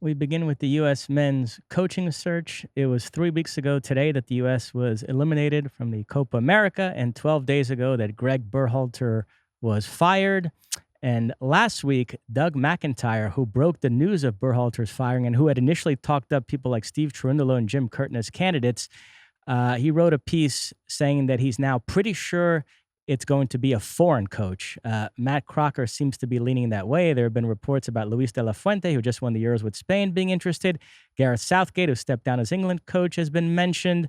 We begin with the U.S. men's coaching search. It was 3 weeks ago today that the U.S. was eliminated from the Copa America, and 12 days ago that Greg Berhalter was fired. And last week, Doug McIntyre, who broke the news of Berhalter's firing and who had initially talked up people like Steve Cherundolo and Jim Curtin as candidates, he wrote a piece saying that he's now pretty sure it's going to be a foreign coach. Matt Crocker seems to be leaning that way. There have been reports about Luis de la Fuente, who just won the Euros with Spain, being interested. Gareth Southgate, who stepped down as England coach, has been mentioned.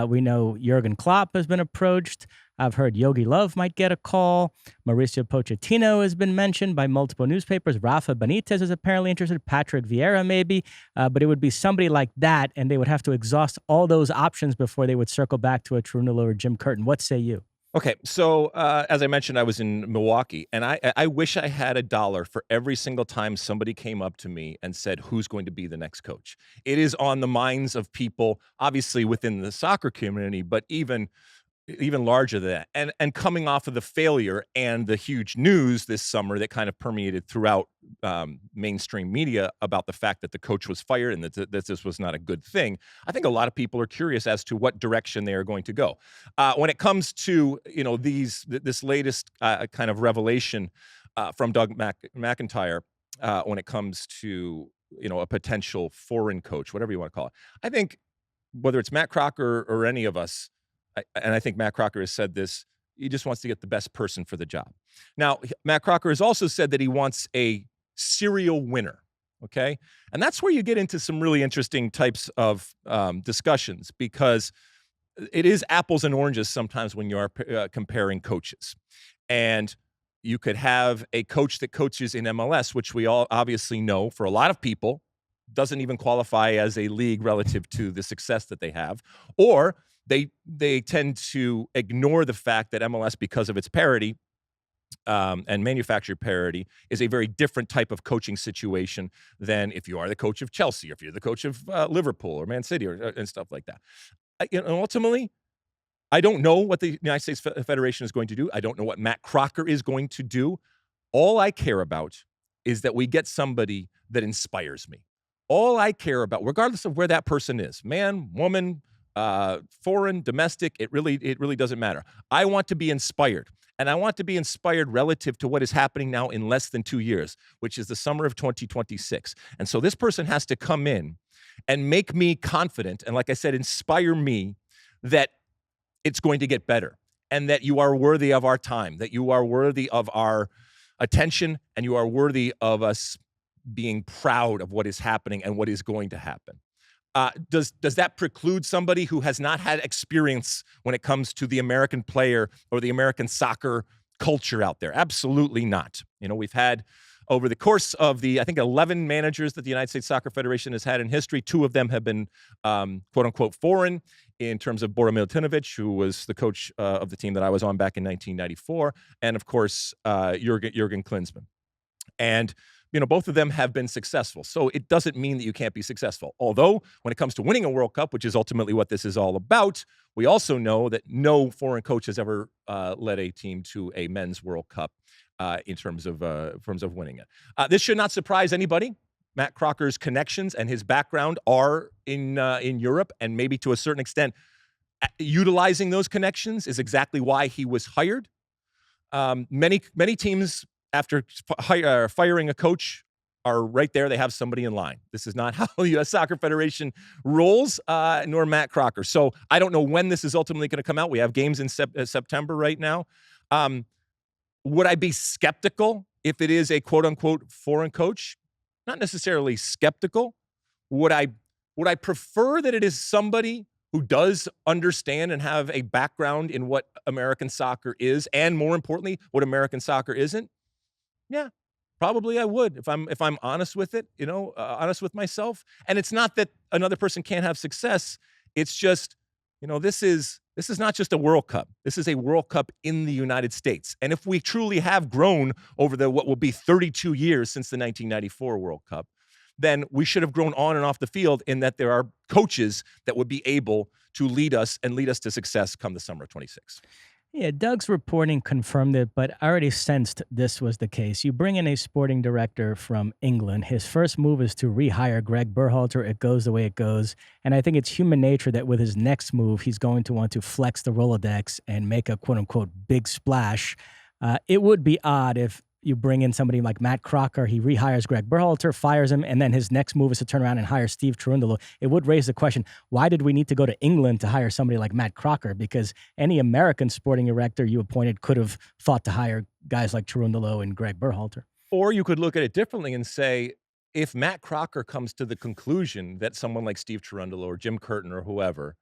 We know Jurgen Klopp has been approached. I've heard Yogi Love might get a call. Mauricio Pochettino has been mentioned by multiple newspapers. Rafa Benitez is apparently interested. Patrick Vieira maybe. But it would be somebody like that, and they would have to exhaust all those options before they would circle back to a Cherundolo or Jim Curtin. What say you? Okay, so as I mentioned, I was in Milwaukee, and I wish I had a dollar for every single time somebody came up to me and said, who's going to be the next coach? It is on the minds of people, obviously within the soccer community, but even larger than that. And coming off of the failure and the huge news this summer that kind of permeated throughout mainstream media about the fact that the coach was fired and that this was not a good thing, I think a lot of people are curious as to what direction they are going to go. When it comes to this latest kind of revelation from Doug McIntyre, when it comes to a potential foreign coach, whatever you want to call it, I think whether it's Matt Crocker or any of us, and I think Matt Crocker has said this, he just wants to get the best person for the job. Now, Matt Crocker has also said that he wants a serial winner, okay? And that's where you get into some really interesting types of discussions, because it is apples and oranges sometimes when you are comparing coaches. And you could have a coach that coaches in MLS, which we all obviously know for a lot of people doesn't even qualify as a league relative to the success that they have, or they tend to ignore the fact that MLS, because of its parity and manufactured parity, is a very different type of coaching situation than if you are the coach of Chelsea, or if you're the coach of Liverpool or Man City and stuff like that. Ultimately, I don't know what the United States Federation is going to do. I don't know what Matt Crocker is going to do. All I care about is that we get somebody that inspires me. All I care about, regardless of where that person is, man, woman, foreign, domestic, it really doesn't matter. I want to be inspired, and I want to be inspired relative to what is happening now in less than 2 years, which is the summer of 2026. And so this person has to come in and make me confident, and like I said, inspire me that it's going to get better, and that you are worthy of our time, that you are worthy of our attention, and you are worthy of us being proud of what is happening and what is going to happen. Does that preclude somebody who has not had experience when it comes to the American player or the American soccer culture out there? Absolutely not. We've had, over the course of I think 11 managers that the United States Soccer Federation has had in history, 2 of them have been quote unquote foreign, in terms of Bora Milutinovic, who was the coach of the team that I was on back in 1994, and of course Jurgen Klinsmann. And both of them have been successful. So it doesn't mean that you can't be successful. Although, when it comes to winning a World Cup, which is ultimately what this is all about, we also know that no foreign coach has ever led a team to a men's World Cup in terms of winning it. This should not surprise anybody. Matt Crocker's connections and his background are in Europe, and maybe to a certain extent, utilizing those connections is exactly why he was hired. Many teams, after firing a coach, are right there. They have somebody in line. This is not how the U.S. Soccer Federation rolls, nor Matt Crocker. So I don't know when this is ultimately going to come out. We have games in September right now. Would I be skeptical if it is a quote-unquote foreign coach? Not necessarily skeptical. Would I prefer that it is somebody who does understand and have a background in what American soccer is, and more importantly, what American soccer isn't? Yeah, probably I would, if I'm honest with it, honest with myself. And it's not that another person can't have success. It's just, this is not just a World Cup. This is a World Cup in the United States. And if we truly have grown over what will be 32 years since the 1994 World Cup, then we should have grown on and off the field, in that there are coaches that would be able to lead us to success come the summer of 26. Yeah, Doug's reporting confirmed it, but I already sensed this was the case. You bring in a sporting director from England. His first move is to rehire Greg Berhalter. It goes the way it goes. And I think it's human nature that with his next move, he's going to want to flex the Rolodex and make a quote unquote big splash. It would be odd if you bring in somebody like Matt Crocker, he rehires Greg Berhalter, fires him, and then his next move is to turn around and hire Steve Cherundolo. It would raise the question, why did we need to go to England to hire somebody like Matt Crocker? Because any American sporting director you appointed could have thought to hire guys like Cherundolo and Greg Berhalter. Or you could look at it differently and say, if Matt Crocker comes to the conclusion that someone like Steve Cherundolo or Jim Curtin or whoever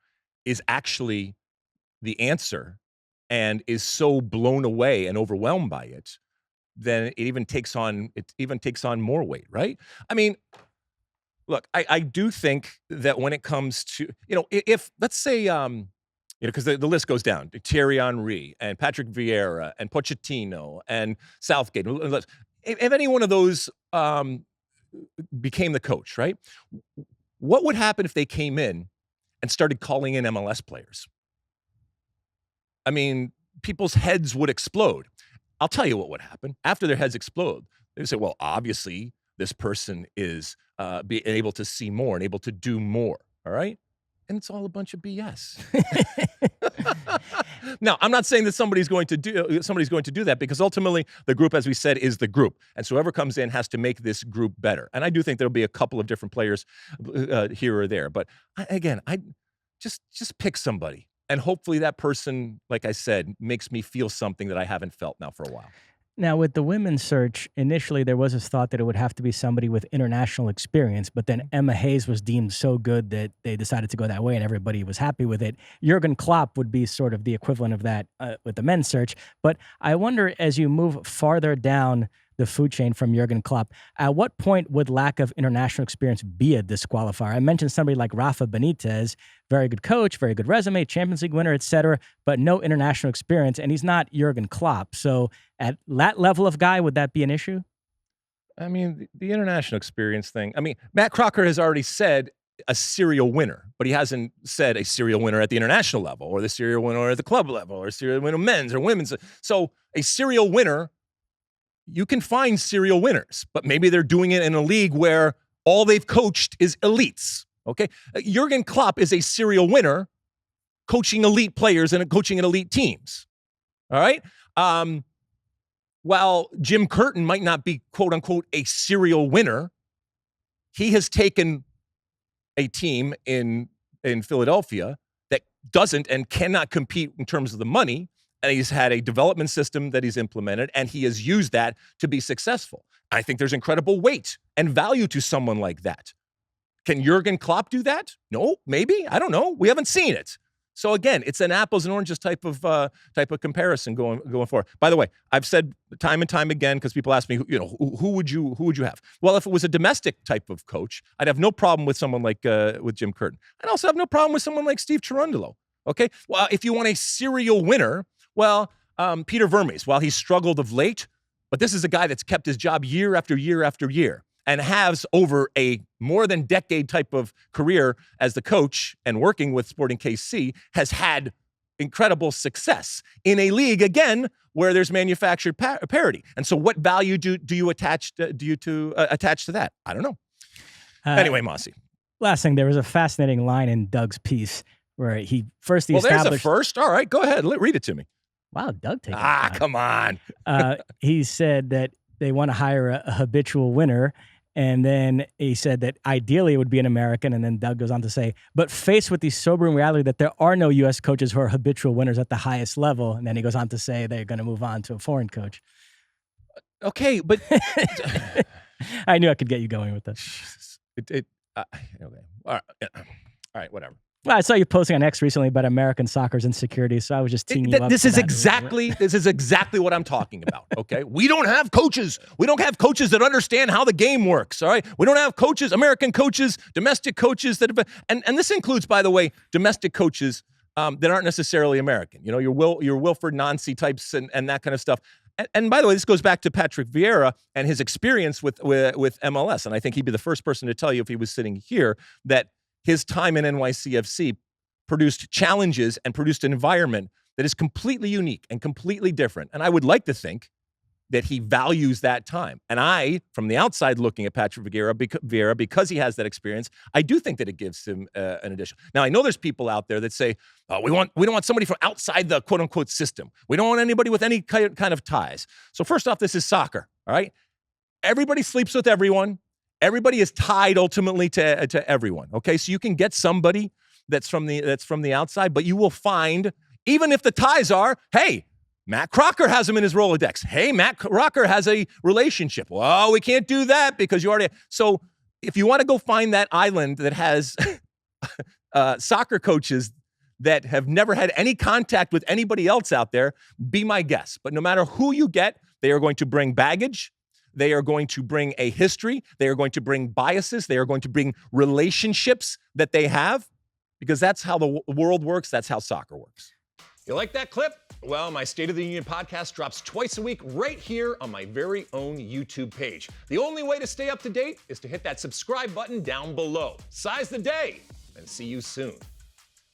is actually the answer and is so blown away and overwhelmed by it, then it even takes on more weight, right? I mean, look, I do think that when it comes to, if let's say, because the list goes down, Thierry Henry and Patrick Vieira and Pochettino and Southgate, if any one of those became the coach, right? What would happen if they came in and started calling in MLS players? I mean, people's heads would explode. I'll tell you what would happen. After their heads explode, they say, well, obviously, this person is being able to see more and able to do more, all right? And it's all a bunch of BS. Now, I'm not saying that somebody's going to do that, because ultimately the group, as we said, is the group. And so whoever comes in has to make this group better. And I do think there'll be a couple of different players here or there. But again, I just pick somebody. And hopefully that person, like I said, makes me feel something that I haven't felt now for a while. Now, with the women's search, initially there was this thought that it would have to be somebody with international experience, but then Emma Hayes was deemed so good that they decided to go that way and everybody was happy with it. Jurgen Klopp would be sort of the equivalent of that with the men's search. But I wonder, as you move farther down the food chain from Jurgen Klopp, at what point would lack of international experience be a disqualifier? I mentioned somebody like Rafa Benitez, very good coach, very good resume, Champions League winner, et cetera, but no international experience, and he's not Jurgen Klopp. So at that level of guy, would that be an issue? I mean, the international experience thing. I mean, Matt Crocker has already said a serial winner, but he hasn't said a serial winner at the international level or the serial winner at the club level or serial winner men's or women's. So a serial winner, you can find serial winners, but maybe they're doing it in a league where all they've coached is elites. Okay. Jurgen Klopp is a serial winner coaching elite players and coaching in elite teams. All right. While Jim Curtin might not be, quote unquote, a serial winner, he has taken a team in Philadelphia that doesn't and cannot compete in terms of the money. And he's had a development system that he's implemented, and he has used that to be successful. I think there's incredible weight and value to someone like that. Can Jurgen Klopp do that? No, maybe. I don't know. We haven't seen it. So again, it's an apples and oranges type of comparison going forward. By the way, I've said time and time again, because people ask me, who would you have? Well, if it was a domestic type of coach, I'd have no problem with someone like with Jim Curtin. I'd also have no problem with someone like Steve Cherundolo. Okay, well, if you want a serial winner, well, Peter Vermes, while he's struggled of late, but this is a guy that's kept his job year after year after year and has over a more than decade type of career as the coach and working with Sporting KC, has had incredible success in a league, again, where there's manufactured parity. And so what value do you attach to that? I don't know. Anyway, Mosse. Last thing, there was a fascinating line in Doug's piece where he established... there's a first. All right, go ahead. Read it to me. Wow, Doug taking come on. He said that they want to hire a habitual winner, and then he said that ideally it would be an American, and then Doug goes on to say, but faced with the sobering reality that there are no U.S. coaches who are habitual winners at the highest level, and then he goes on to say they're going to move on to a foreign coach. Okay, but... I knew I could get you going with this. Okay. All right, whatever. Well, I saw you posting on X recently about American soccer's insecurity, so I was just teeing you up. This is exactly what I'm talking about, okay? We don't have coaches. We don't have coaches that understand how the game works, all right? We don't have coaches, American coaches, domestic coaches that have, and this includes, by the way, domestic coaches that aren't necessarily American. Your Wilfred Nancy types and that kind of stuff. And by the way, this goes back to Patrick Vieira and his experience with MLS. And I think he'd be the first person to tell you, if he was sitting here, that his time in NYCFC produced challenges and produced an environment that is completely unique and completely different. And I would like to think that he values that time. And I, from the outside looking at Patrick Vieira, because he has that experience, I do think that it gives him an addition. Now, I know there's people out there that say, we don't want somebody from outside the quote-unquote system. We don't want anybody with any kind of ties. So first off, this is soccer, all right? Everybody sleeps with everyone. Everybody is tied ultimately to everyone, okay? So you can get somebody that's from the outside, but you will find, even if the ties are, hey, Matt Crocker has him in his Rolodex. Hey, Matt Crocker has a relationship. Well, we can't do that because you already. So if you want to go find that island that has soccer coaches that have never had any contact with anybody else out there, be my guest. But no matter who you get, they are going to bring baggage. They are going to bring a history. They are going to bring biases. They are going to bring relationships that they have, because that's how the world works. That's how soccer works. You like that clip? Well, my State of the Union podcast drops twice a week right here on my very own YouTube page. The only way to stay up to date is to hit that subscribe button down below. Size the day, and see you soon.